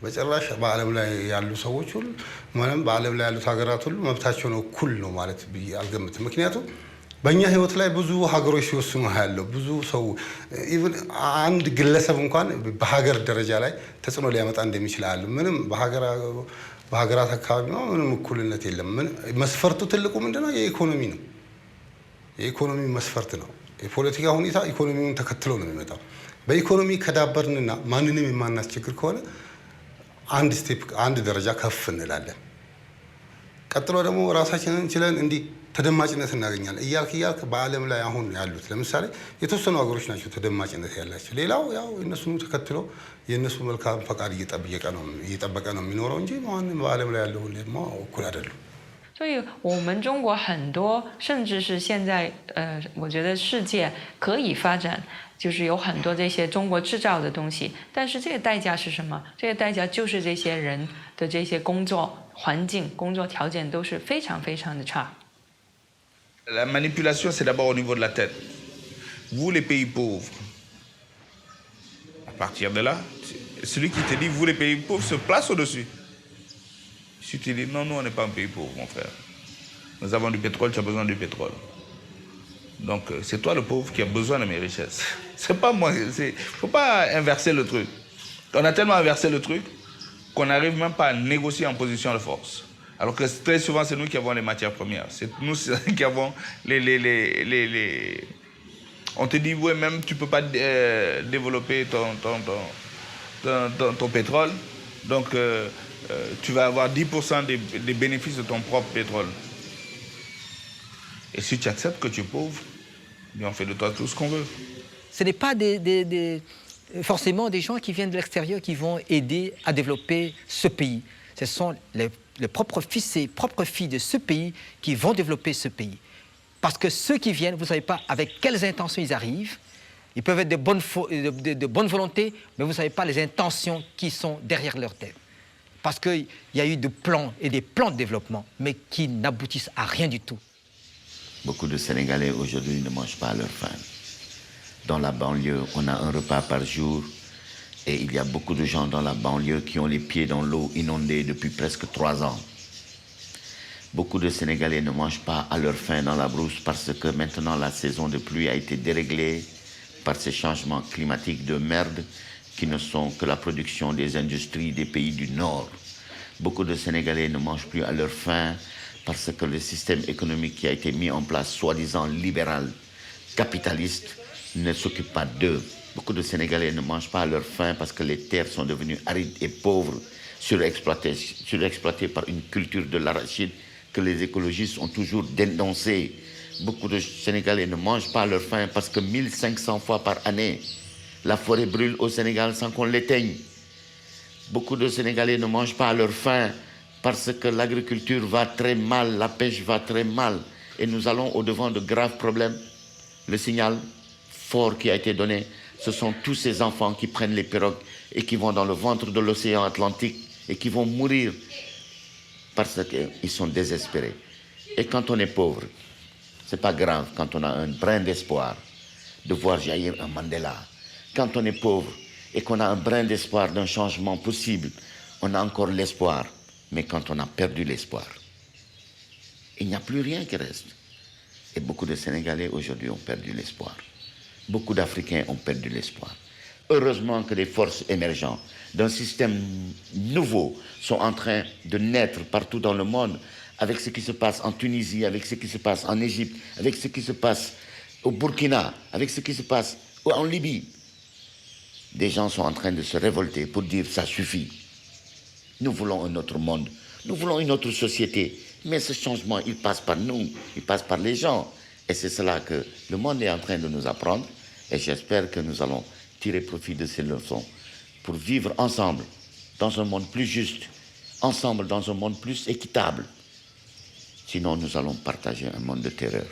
በጭራሽ በዓለም ላይ ያሉ ሰዎች ሁሉ ማለት በዓለም ላይ ያሉት ሀገራት ሁሉ መብታቸው ነው እኩል ነው ማለት ብዬ አልገምትም። ምክንያቱም በእኛ ህይወት ላይ ብዙ ሀገሮች ሲወስኑ ያለው ብዙ ሰው ኢቭን አንድ ግለሰብ እንኳን በሀገር ደረጃ ላይ ተጽዕኖ ሊያመጣ እንደሚችል አለ። ምንም በሀገራት አካባቢ ነው ምንም እኩልነት የለም። መስፈርቱ ትልቁ ምንድነው? የኢኮኖሚ ነው። የኢኮኖሚ መስፈርት ነው። የፖለቲካ ሁኔታ ኢኮኖሚውን ተከትሎ ነው የሚመጣው። በኢኮኖሚ ከዳበርንና ማንንም የማናስቸግር ከሆነ አንድ ደረጃ ከፍ እንላለን። ቀጥሎ ደግሞ ራሳችንን ችለን እንዲህ ተደማጭነት እናገኛለን። እያልክ በዓለም ላይ አሁን ያሉት ለምሳሌ የተወሰኑ ሀገሮች ናቸው ተደማጭነት ያላቸው። ሌላው ያው እነሱን ተከትሎ የእነሱ መልካም ፈቃድ እየጠበቀ ነው የሚኖረው እንጂ ማንም በዓለም ላይ ያለው ሁሌማ እኩል አይደለም። 所以我们中国很多，甚至是现在，我觉得世界可以发展，就是有很多这些中国制造的东西，但是这个代价是什么？这个代价就是这些人的这些工作环境、工作条件都是非常非常的差。La manipulation, c'est d'abord au niveau de la tête. Vous, les pays pauvres, à partir de là, celui qui te dit vous, les pays pauvres, se place au-dessus. Si tu dis non, nous, on n'est pas un pays pauvre, mon frère. Nous avons du pétrole, tu as besoin du pétrole. Donc, c'est toi le pauvre qui a besoin de mes richesses. C'est pas moi. Il ne faut pas inverser le truc. On a tellement inversé le truc qu'on n'arrive même pas à négocier en position de force. Alors que très souvent, c'est nous qui avons les matières premières. C'est nous qui avons On te dit, oui, même tu ne peux pas développer ton pétrole. Donc, tu vas avoir 10% des bénéfices de ton propre pétrole. Et si tu acceptes que tu es pauvre, on fait de toi tout ce qu'on veut. Ce n'est pas forcément des gens qui viennent de l'extérieur qui vont aider à développer ce pays. Ce sont les propres fils et propres filles de ce pays qui vont développer ce pays. Parce que ceux qui viennent, vous ne savez pas avec quelles intentions ils arrivent. Ils peuvent être de bonne volonté, mais vous ne savez pas les intentions qui sont derrière leur tête. Parce qu'il y a eu des plans et des plans de développement, mais qui n'aboutissent à rien du tout. Beaucoup de Sénégalais aujourd'hui ne mangent pas à leur faim. Dans la banlieue, on a un repas par jour et il y a beaucoup de gens dans la banlieue qui ont les pieds dans l'eau inondée depuis presque 3 ans. Beaucoup de Sénégalais ne mangent pas à leur faim dans la brousse parce que maintenant la saison de pluie a été déréglée par ces changements climatiques de merde qui ne sont que la production des industries des pays du Nord. Beaucoup de Sénégalais ne mangent plus à leur faim parce que le système économique qui a été mis en place, soi-disant libéral, capitaliste, ne s'occupe pas d'eux. Beaucoup de Sénégalais ne mangent pas à leur faim parce que les terres sont devenues arides et pauvres, surexploitées par une culture de l'arachide que les écologistes ont toujours dénoncée. Beaucoup de Sénégalais ne mangent pas à leur faim parce que 1500 fois par année, la forêt brûle au Sénégal sans qu'on l'éteigne. Beaucoup de Sénégalais ne mangent pas à leur faim parce que l'agriculture va très mal, la pêche va très mal. Et nous allons au-devant de graves problèmes. Le signal fort qui a été donné, ce sont tous ces enfants qui prennent les pirogues et qui vont dans le ventre de l'océan Atlantique et qui vont mourir parce qu'ils sont désespérés. Et quand on est pauvre, ce n'est pas grave quand on a un brin d'espoir de voir jaillir un Mandela. Quand on est pauvre et qu'on a un brin d'espoir d'un changement possible, on a encore l'espoir. Mais quand on a perdu l'espoir, il n'y a plus rien qui reste. Et beaucoup de Sénégalais aujourd'hui ont perdu l'espoir. Beaucoup d'Africains ont perdu l'espoir. Heureusement que des forces émergentes d'un système nouveau sont en train de naître partout dans le monde, avec ce qui se passe en Tunisie, avec ce qui se passe en Égypte, avec ce qui se passe au Burkina, avec ce qui se passe en Libye. Des gens sont en train de se révolter pour dire ça suffit. Nous voulons un autre monde, nous voulons une autre société. Mais ce changement, il passe par nous, il passe par les gens. Et c'est cela que le monde est en train de nous apprendre. Et j'espère que nous allons tirer profit de ces leçons pour vivre ensemble dans un monde plus juste, ensemble dans un monde plus équitable. Sinon, nous allons partager un monde de terreur.